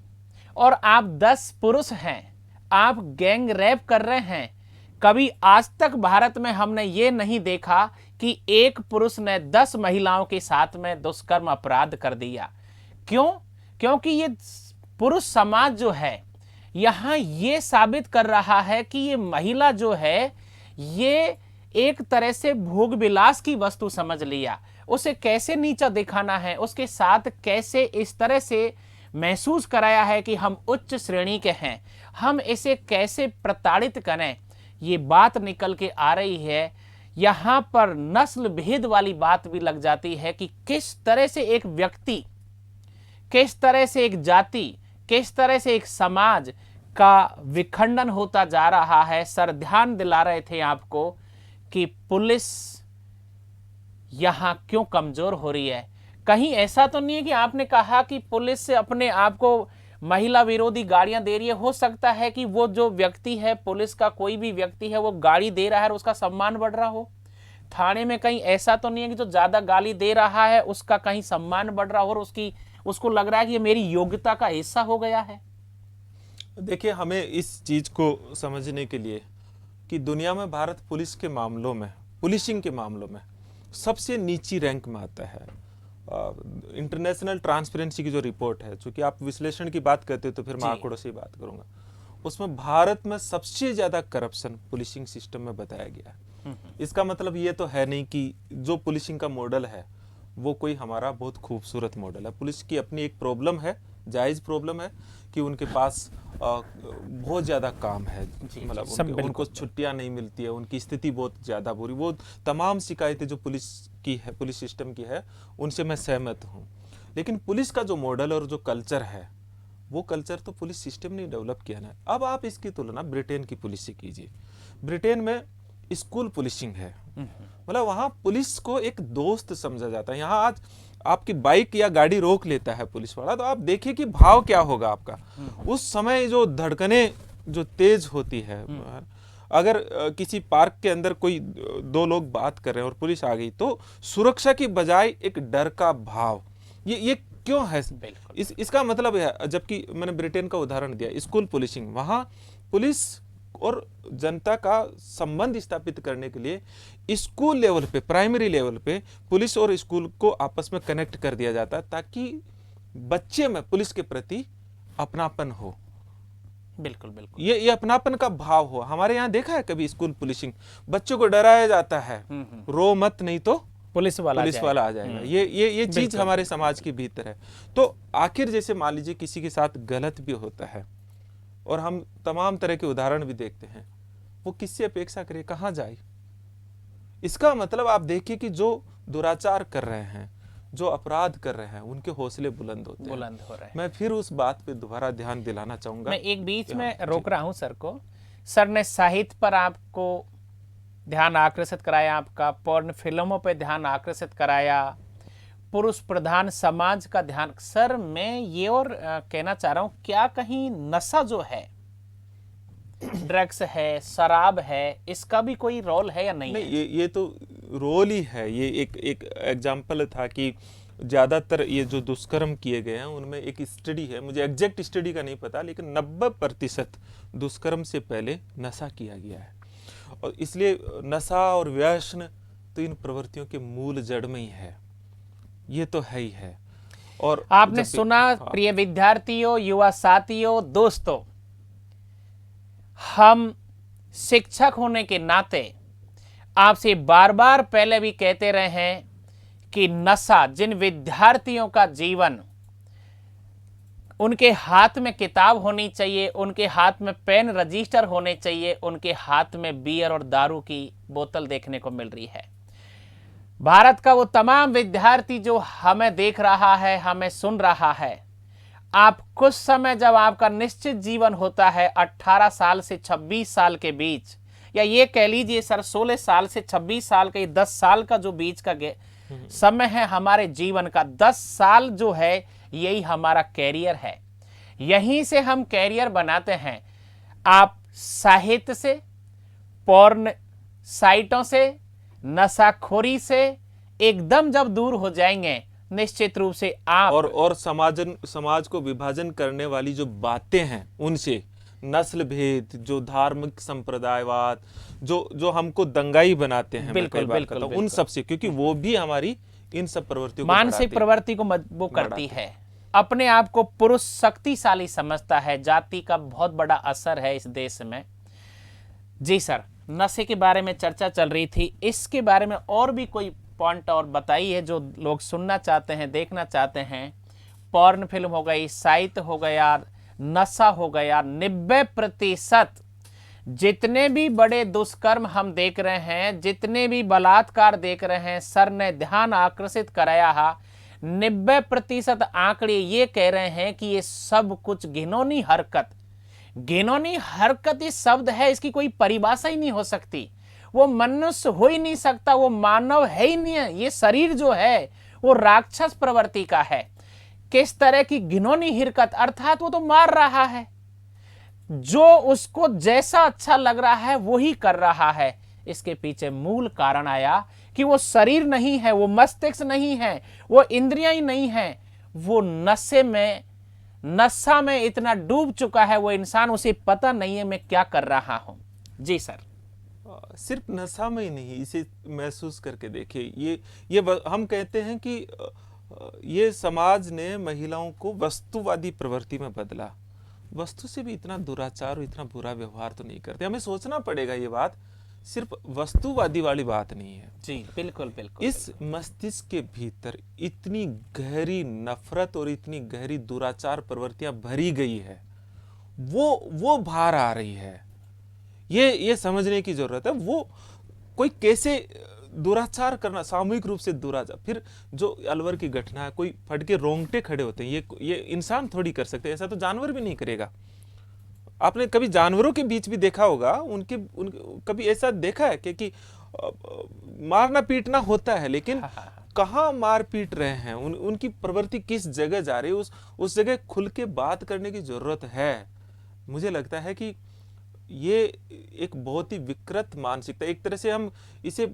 और आप 10 पुरुष हैं, आप गैंग रेप कर रहे हैं। कभी आज तक भारत में हमने ये नहीं देखा कि एक पुरुष ने 10 महिलाओं के साथ में दुष्कर्म अपराध कर दिया। क्यों? क्योंकि ये पुरुष समाज जो है यहाँ ये साबित कर रहा है कि ये महिला जो है ये एक तरह से भोग विलास की वस्तु समझ लिया। उसे कैसे नीचा दिखाना है, उसके साथ कैसे इस तरह से महसूस कराया है कि हम उच्च श्रेणी के हैं, हम इसे कैसे प्रताड़ित करें, ये बात निकल के आ रही है। यहाँ पर नस्ल भेद वाली बात भी लग जाती है कि किस तरह से एक व्यक्ति, किस तरह से एक जाति, किस तरह से एक समाज का विखंडन होता जा रहा है। सर ध्यान दिला रहे थे आपको कि पुलिस यहाँ क्यों कमजोर हो रही है। कहीं ऐसा तो नहीं है कि आपने कहा कि पुलिस से अपने आप को महिला विरोधी गाड़ियां दे रही है। हो सकता है कि वो जो व्यक्ति है, पुलिस का कोई भी व्यक्ति है, वो गाड़ी दे रहा है और उसका सम्मान बढ़ रहा हो। थाने में कहीं ऐसा तो नहीं है कि जो ज्यादा गाली दे रहा है उसका कहीं सम्मान बढ़ रहा हो और उसको लग रहा है कि ये मेरी योग्यता का हिस्सा हो गया है। देखिए, हमें इस चीज को समझने के लिए कि दुनिया में भारत पुलिस के मामलों में, पुलिसिंग के मामलों में सबसे नीची रैंक में आता है। इंटरनेशनल ट्रांसपेरेंसी की जो रिपोर्ट है, चूंकि आप विश्लेषण की बात करते हो तो फिर मैं आंकड़ों से बात करूंगा, उसमें भारत में सबसे ज्यादा करप्शन पुलिसिंग सिस्टम में बताया गया है। इसका मतलब ये तो है नहीं कि जो पुलिसिंग का मॉडल है वो कोई हमारा बहुत खूबसूरत मॉडल है। पुलिस की अपनी एक प्रॉब्लम है, जायज प्रॉब्लम है कि उनके पास बहुत ज्यादा काम है, मतलब उनको छुट्टियां नहीं मिलती है, उनकी स्थिति बहुत ज्यादा बुरी। वो तमाम शिकायतें जो पुलिस की है, पुलिस सिस्टम की है, उनसे मैं सहमत हूँ। लेकिन पुलिस का जो मॉडल और जो कल्चर है, वो कल्चर तो पुलिस सिस्टम ने डेवलप किया ना। अब आप इसकी तुलना ब्रिटेन की पुलिस से कीजिए। ब्रिटेन में स्कूल पुलिसिंग है, मतलब वहां पुलिस को एक दोस्त समझा जाता है। यहाँ आज आपकी बाइक या गाड़ी रोक लेता है पुलिस वाला, तो आप देखिए कि भाव क्या होगा आपका। उस समय जो धड़कने जो तेज होती है, अगर किसी पार्क के अंदर कोई 2 लोग बात कर रहे हैं और पुलिस आ गई तो सुरक्षा की बजाय एक डर का भाव, ये क्यों है? इसका मतलब है, जबकि मैंने ब्रिटेन का उदाहरण दिया, स्कूल पुलिसिंग, वहां पुलिस और जनता का संबंध स्थापित करने के लिए स्कूल लेवल पे, प्राइमरी लेवल पे पुलिस और स्कूल को आपस में कनेक्ट कर दिया जाता है ताकि बच्चे में पुलिस के प्रति अपनापन हो। बिल्कुल बिल्कुल, ये अपनापन का भाव हो। हमारे यहाँ देखा है कभी स्कूल पुलिसिंग? बच्चों को डराया जाता है, रो मत नहीं तो पुलिस वाला आ जाएगा। ये चीज हमारे समाज के भीतर है। तो आखिर जैसे मान लीजिए किसी के साथ गलत भी होता है और हम तमाम तरह के उदाहरण भी देखते हैं, वो किससे अपेक्षा करे, कहां जाए? इसका मतलब आप देखिए कि जो दुराचार कर रहे हैं, जो अपराध कर रहे हैं, उनके हौसले बुलंद हो रहे हैं। मैं फिर उस बात पे दोबारा ध्यान दिलाना चाहूंगा। मैं एक बीच में रोक रहा हूं सर को। सर ने साहित्य पर आपको ध्यान आकर्षित कराया, आपका पोर्न फिल्मों पे ड्यान आकर्षित कराया, पुरुष प्रधान समाज का ध्यान। सर मैं ये और कहना चाह रहा हूं, क्या कहीं नशा जो है, ड्रग्स है, शराब है, इसका भी कोई रोल है या नहीं? ये तो रोल ही है। ये एक एग्जाम्पल था कि ज्यादातर ये जो दुष्कर्म किए गए हैं उनमें एक स्टडी है, मुझे एग्जैक्ट स्टडी का नहीं पता, लेकिन 90% दुष्कर्म से पहले नशा किया गया है। और इसलिए नशा और व्यसन तो इन प्रवृत्तियों के मूल जड़ में ही है, ये तो है ही है। और आपने सुना प्रिय विद्यार्थियों, युवा साथियों, दोस्तों, हम शिक्षक होने के नाते आपसे बार बार पहले भी कहते रहे हैं कि नशा, जिन विद्यार्थियों का जीवन उनके हाथ में किताब होनी चाहिए, उनके हाथ में पेन रजिस्टर होने चाहिए, उनके हाथ में बियर और दारू की बोतल देखने को मिल रही है। भारत का वो तमाम विद्यार्थी जो हमें देख रहा है, हमें सुन रहा है, आप कुछ समय जब आपका निश्चित जीवन होता है 18 साल से 26 साल के बीच, या ये कह लीजिए सर 16 साल से 26 साल का, ये 10 साल का जो बीच का समय है हमारे जीवन का, 10 साल जो है यही हमारा कैरियर है। यहीं से हम कैरियर बनाते हैं। आप साहित्य से, पोर्न साइटों से, नशाखोरी से एकदम जब दूर हो जाएंगे, निश्चित रूप से आप और समाज को विभाजन करने वाली जो बातें हैं उनसे, नस्ल भेद, जो धार्मिक संप्रदायवाद, जो हमको दंगाई बनाते हैं, बिल्कुल, मैं कई बार बिल्कुल, कहता हूं, बिल्कुल। उन सब से, क्योंकि वो भी हमारी इन सब प्रवृत्तियों को मानसिक प्रवृत्ति को वो करती है। अपने आप को पुरुष शक्तिशाली समझता है। जाति का बहुत बड़ा असर है इस देश में। जी सर, नशे के बारे में चर्चा चल रही थी, इसके बारे में और भी कोई पॉइंट और बताइए जो लोग सुनना चाहते हैं, देखना चाहते हैं। पॉर्न फिल्म हो गई, साहित्य हो गया, नशा हो गया, 90% जितने भी बड़े दुष्कर्म हम देख रहे हैं, जितने भी बलात्कार देख रहे हैं, सर ने ध्यान आकर्षित कराया है, 90% आंकड़े ये कह रहे हैं कि ये सब कुछ घिनौनी हरकत, घिनौनी हरकत ये शब्द है, इसकी कोई परिभाषा ही नहीं हो सकती। वो मनुष्य हो ही नहीं सकता, वो मानव है ही नहीं है। ये शरीर जो है वो राक्षस प्रवृत्ति का है। किस तरह की घिनौनी हरकत, अर्थात वो तो मार रहा है, जो उसको जैसा अच्छा लग रहा है वो ही कर रहा है। इसके पीछे मूल कारण आया कि वो शरीर नहीं है, वो मस्तिष्क नहीं है, वो इंद्रियां ही नहीं है, वो नशा में इतना डूब चुका है वो इंसान, उसे पता नहीं है मैं क्या कर रहा हूं। जी सर। सिर्फ नशा में ही नहीं, इसे महसूस करके देखिए। ये हम कहते हैं कि ये समाज ने महिलाओं को वस्तुवादी प्रवृत्ति में बदला। वस्तु से भी इतना दुराचार और इतना बुरा व्यवहार तो नहीं करते। हमें सोचना पड़ेगा, ये बात सिर्फ वस्तुवादी वाली बात नहीं है। जी बिल्कुल बिल्कुल। इस मस्तिष्क के भीतर इतनी गहरी नफरत और इतनी गहरी दुराचार प्रवृत्तियां भरी गई है, वो बाहर आ रही है। ये समझने की जरूरत है। वो कोई कैसे दुराचार करना, सामूहिक रूप से दुराचार, फिर जो अलवर की घटना है, कोई फट के रोंगटे खड़े होते हैं, ये इंसान थोड़ी कर सकते हैं, ऐसा तो जानवर भी नहीं करेगा। आपने कभी जानवरों के बीच भी देखा होगा, उनके कभी ऐसा देखा है कि मारना पीटना होता है, लेकिन कहाँ मार पीट रहे हैं, उनकी प्रवृत्ति किस जगह जा रही है, उस जगह खुल के बात करने की जरूरत है। मुझे लगता है कि ये एक बहुत ही विकृत मानसिकता, एक तरह से हम इसे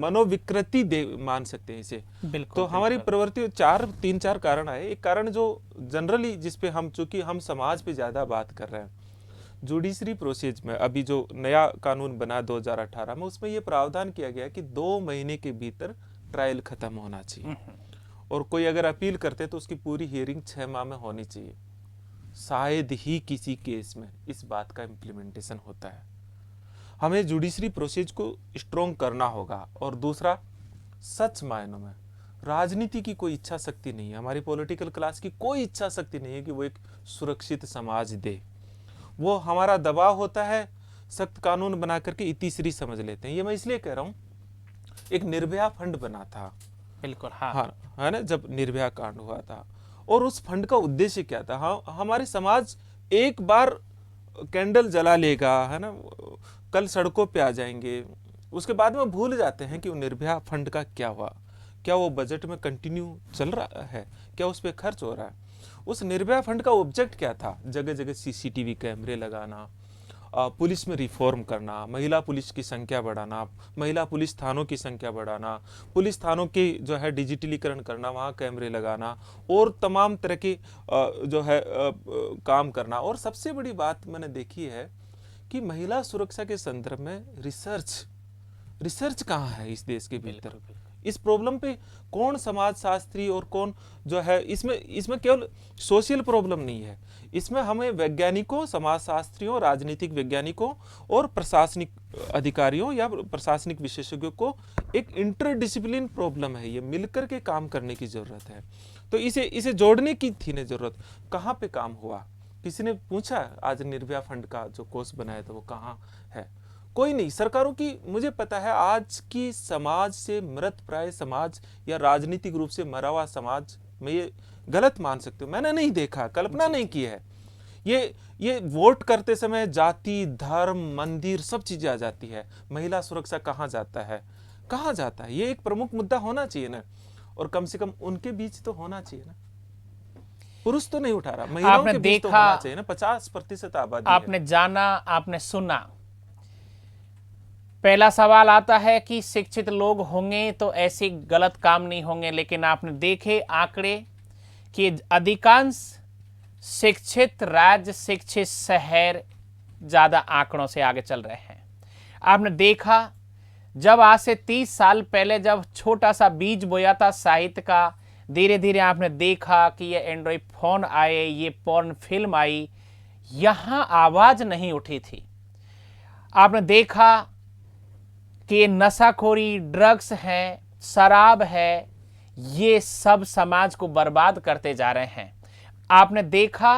मनोविकृति मान सकते हैं इसे। तो हमारी प्रवृत्ति तीन चार कारण आए। एक कारण जो जनरली जिसपे हम, चूंकि हम समाज पे ज्यादा बात कर रहे हैं, जुडिशरी प्रोसेस में अभी जो नया कानून बना 2018 में, उसमें ये प्रावधान किया गया कि 2 महीने के भीतर ट्रायल खत्म होना चाहिए, और कोई अगर अपील करते तो उसकी पूरी हियरिंग 6 माह में होनी चाहिए। शायद ही किसी केस में इस बात का इम्प्लीमेंटेशन होता है। हमें जुडिशरी प्रोसेस को स्ट्रॉन्ग करना होगा। और दूसरा, सच मायनों में राजनीति की कोई इच्छा शक्ति नहीं है, हमारी पॉलिटिकल क्लास की कोई इच्छा शक्ति नहीं है कि वो एक सुरक्षित समाज दे। वो हमारा दबाव होता है, सख्त कानून बना करके इतिश्री समझ लेते हैं। ये मैं इसलिए कह रहा हूँ, एक निर्भया फंड बना था, बिल्कुल, हाँ है ना, जब निर्भया कांड हुआ था, और उस फंड का उद्देश्य क्या था? हाँ, हमारे समाज एक बार कैंडल जला लेगा, है ना, कल सड़कों पे आ जाएंगे, उसके बाद में भूल जाते हैं कि वो निर्भया फंड का क्या हुआ, क्या वो बजट में कंटिन्यू चल रहा है, क्या उस पर खर्च हो रहा है। उस निर्भया फंड का ऑब्जेक्ट क्या था? जगह जगह सीसीटीवी कैमरे लगाना, पुलिस में रिफॉर्म करना, महिला पुलिस की संख्या बढ़ाना, महिला पुलिस थानों की संख्या बढ़ाना, पुलिस थानों की जो है डिजिटलीकरण करना, वहाँ कैमरे लगाना, और तमाम तरह के जो है काम करना। और सबसे बड़ी बात मैंने देखी है कि महिला सुरक्षा के संदर्भ में रिसर्च कहाँ है इस देश के भीतर? इस प्रॉब्लम पे कौन समाजशास्त्री और कौन जो है, इसमें केवल सोशल प्रॉब्लम नहीं है, इसमें हमें वैज्ञानिकों, समाजशास्त्रियों, राजनीतिक वैज्ञानिकों और प्रशासनिक अधिकारियों या प्रशासनिक विशेषज्ञों को एक इंटरडिसिप्लिन प्रॉब्लम है, ये मिलकर के काम करने की जरूरत है। तो इसे जोड़ने की थी ना जरूरत। कहाँ पे काम हुआ? किसी ने पूछा आज निर्भया फंड का जो कोष बनाया था वो कहाँ है? कोई नहीं। सरकारों की, मुझे पता है आज की समाज से मृत प्राय समाज या राजनीतिक रूप से मरा हुआ समाज, मैं ये गलत मान सकते हो, मैंने नहीं देखा, कल्पना नहीं की है। ये वोट करते समय जाति, धर्म, मंदिर सब चीजें आ जाती है। महिला सुरक्षा कहाँ जाता है, कहाँ जाता है? ये एक प्रमुख मुद्दा होना चाहिए ना, और कम से कम उनके बीच तो होना चाहिए ना। पुरुष तो नहीं उठा रहा, महिलाओं के बीच तो होना चाहिए ना। 50% आबादी आपने जाना, आपने सुना। पहला सवाल आता है कि शिक्षित लोग होंगे तो ऐसे गलत काम नहीं होंगे, लेकिन आपने देखे आंकड़े कि अधिकांश शिक्षित राज्य, शिक्षित शहर ज्यादा आंकड़ों से आगे चल रहे हैं। आपने देखा जब आज से 30 साल पहले जब छोटा सा बीज बोया था साहित्य का, धीरे धीरे आपने देखा कि ये एंड्रॉइड फोन आए, ये पोर्न फिल्म आई, यहां आवाज नहीं उठी थी। आपने देखा कि ये नशाखोरी, ड्रग्स है, शराब है, ये सब समाज को बर्बाद करते जा रहे हैं। आपने देखा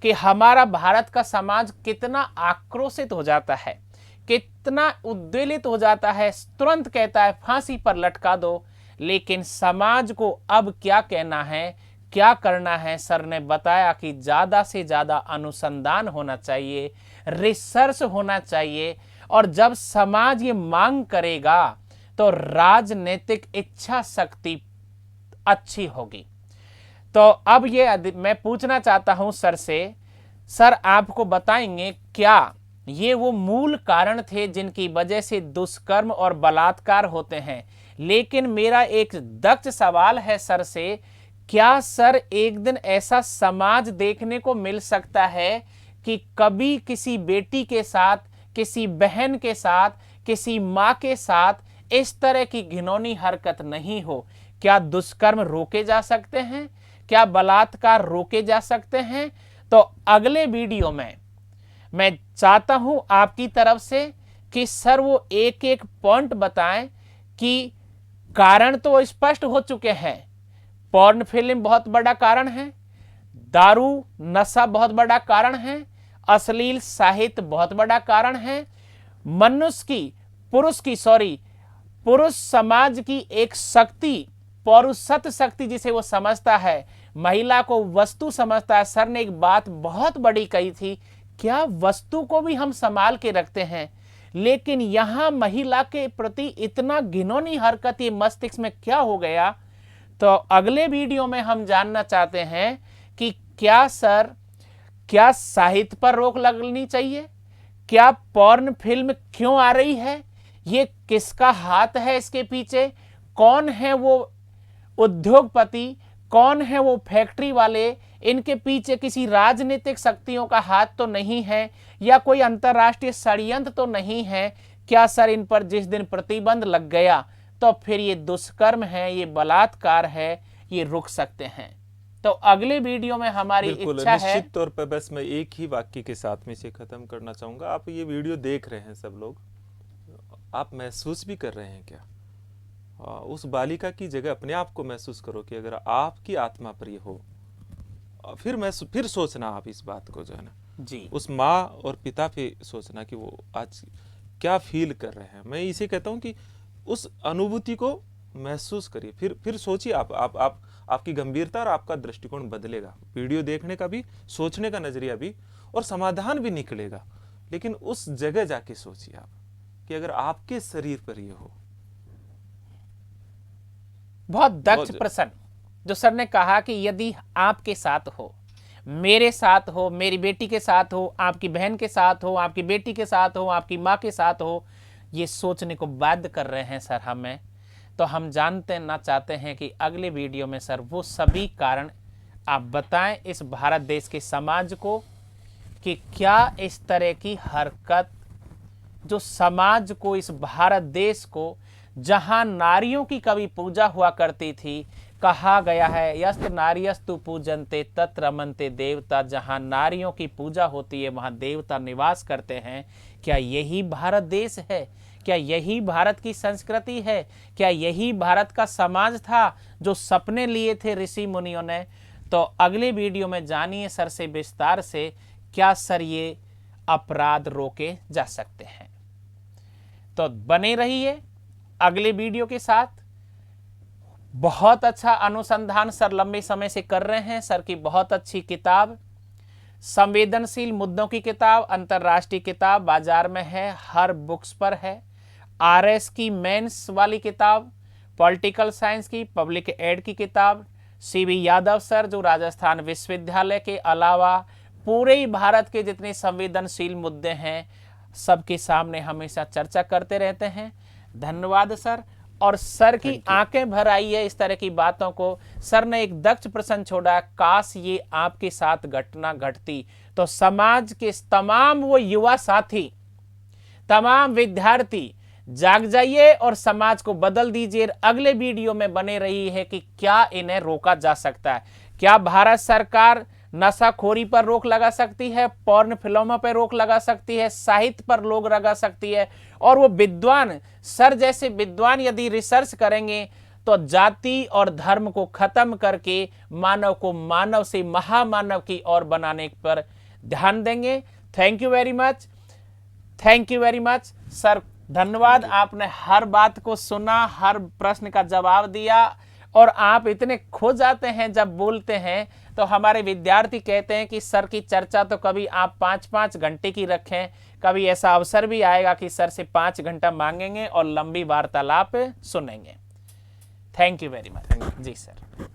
कि हमारा भारत का समाज कितना आक्रोशित हो जाता है, कितना उद्वेलित हो जाता है, तुरंत कहता है फांसी पर लटका दो। लेकिन समाज को अब क्या कहना है, क्या करना है? सर ने बताया कि ज्यादा से ज्यादा अनुसंधान होना चाहिए, रिसर्च होना चाहिए, और जब समाज ये मांग करेगा तो राजनीतिक इच्छा शक्ति अच्छी होगी। तो अब ये मैं पूछना चाहता हूं सर से, सर आपको बताएंगे क्या ये वो मूल कारण थे जिनकी वजह से दुष्कर्म और बलात्कार होते हैं? लेकिन मेरा एक दक्ष सवाल है सर से, क्या सर एक दिन ऐसा समाज देखने को मिल सकता है कि कभी किसी बेटी के साथ, किसी बहन के साथ, किसी माँ के साथ इस तरह की घिनौनी हरकत नहीं हो? क्या दुष्कर्म रोके जा सकते हैं? क्या बलात्कार रोके जा सकते हैं? तो अगले वीडियो में मैं चाहता हूं आपकी तरफ से कि सर वो एक एक पॉइंट बताएं कि कारण तो स्पष्ट हो चुके हैं। पोर्न फिल्म बहुत बड़ा कारण है, दारू नशा बहुत बड़ा कारण है, अश्लील साहित्य बहुत बड़ा कारण है, पुरुष समाज की एक शक्ति, पौरुषत्व शक्ति जिसे वो समझता है, महिला को वस्तु समझता है। सर ने एक बात बहुत बड़ी कही थी, क्या वस्तु को भी हम संभाल के रखते हैं, लेकिन यहां महिला के प्रति इतना घिनौनी हरकत ये मस्तिष्क में क्या हो गया? तो अगले वीडियो में हम जानना चाहते हैं कि क्या सर, क्या साहित्य पर रोक लगनी चाहिए? क्या पोर्न फिल्म क्यों आ रही है? ये किसका हाथ है इसके पीछे? कौन है वो उद्योगपति, कौन है वो फैक्ट्री वाले? इनके पीछे किसी राजनीतिक शक्तियों का हाथ तो नहीं है, या कोई अंतरराष्ट्रीय षड्यंत्र तो नहीं है? क्या सर इन पर जिस दिन प्रतिबंध लग गया तो फिर ये दुष्कर्म है, ये बलात्कार है, ये रुक सकते हैं? तो अगले वीडियो में हमारी इच्छा है, निश्चित तौर पर बस मैं एक ही वाक्य के साथ में इसे खत्म करना चाहूंगा। आप ये वीडियो देख रहे हैं सब लोग, आप महसूस भी कर रहे हैं क्या? उस बालिका की जगह अपने आप को महसूस करो कि अगर आपकी आत्मा पर ये हो, फिर सोचना आप इस बात को, जो है ना जी, उस माँ और पिता पे सोचना कि वो आज क्या फील कर रहे हैं। मैं इसे कहता हूँ कि उस अनुभूति को महसूस करिए, फिर सोचिए। आपकी गंभीरता और आपका दृष्टिकोण बदलेगा। वीडियो देखने का भी, सोचने का नजरिया भी, और समाधान भी निकलेगा। लेकिन उस जगह जाके सोचिए आप कि अगर आपके शरीर पर ये हो। बहुत दक्ष प्रश्न जो सर ने कहा कि यदि आपके साथ हो, मेरे साथ हो, मेरी बेटी के साथ हो, आपकी बहन के साथ हो, आपकी बेटी के साथ हो, आपकी माँ के साथ हो, ये सोचने को बाध्य कर रहे हैं सर हमें। तो हम जानते ना चाहते हैं कि अगले वीडियो में सर वो सभी कारण आप बताएं इस भारत देश के समाज को कि क्या इस तरह की हरकत जो समाज को, इस भारत देश को जहां नारियों की कभी पूजा हुआ करती थी, कहा गया है यस्त नार्यस्तु पूजन्ते तत्र रमन्ते देवता, जहां नारियों की पूजा होती है वहां देवता निवास करते हैं। क्या यही भारत देश है? क्या यही भारत की संस्कृति है? क्या यही भारत का समाज था जो सपने लिए थे ऋषि मुनियों ने? तो अगले वीडियो में जानिए सर से विस्तार से, क्या सर ये अपराध रोके जा सकते हैं। तो बने रहिए अगले वीडियो के साथ। बहुत अच्छा अनुसंधान सर लंबे समय से कर रहे हैं। सर की बहुत अच्छी किताब, संवेदनशील मुद्दों की किताब, अंतर्राष्ट्रीय किताब बाजार में है, हर बुक्स पर है। आरएस की मेंस वाली किताब, पॉलिटिकल साइंस की, पब्लिक एड की किताब, सीवी यादव सर जो राजस्थान विश्वविद्यालय के अलावा पूरे ही भारत के जितने संवेदनशील मुद्दे हैं सबके सामने हमेशा चर्चा करते रहते हैं। धन्यवाद सर। और सर की आंखें भर आई है इस तरह की बातों को। सर ने एक दक्ष प्रश्न छोड़ा, काश ये आपके साथ घटना घटती तो समाज के तमाम वो युवा साथी, तमाम विद्यार्थी जाग जाइए और समाज को बदल दीजिए। अगले वीडियो में बने रही है कि क्या इन्हें रोका जा सकता है। क्या भारत सरकार नशाखोरी पर रोक लगा सकती है, पॉर्न फिल्मों पर रोक लगा सकती है, साहित्य पर रोक लगा सकती है। और वो विद्वान, सर जैसे विद्वान यदि रिसर्च करेंगे तो जाति और धर्म को खत्म करके मानव को मानव से महामानव की ओर बनाने पर ध्यान देंगे। Thank you very much, thank you very much sir. धन्यवाद, आपने हर बात को सुना, हर प्रश्न का जवाब दिया। और आप इतने खो जाते हैं जब बोलते हैं, तो हमारे विद्यार्थी कहते हैं कि सर की चर्चा तो कभी आप 5-5 घंटे की रखें। कभी ऐसा अवसर भी आएगा कि सर से 5 घंटा मांगेंगे और लंबी वार्तालाप सुनेंगे। थैंक यू वेरी मच जी सर।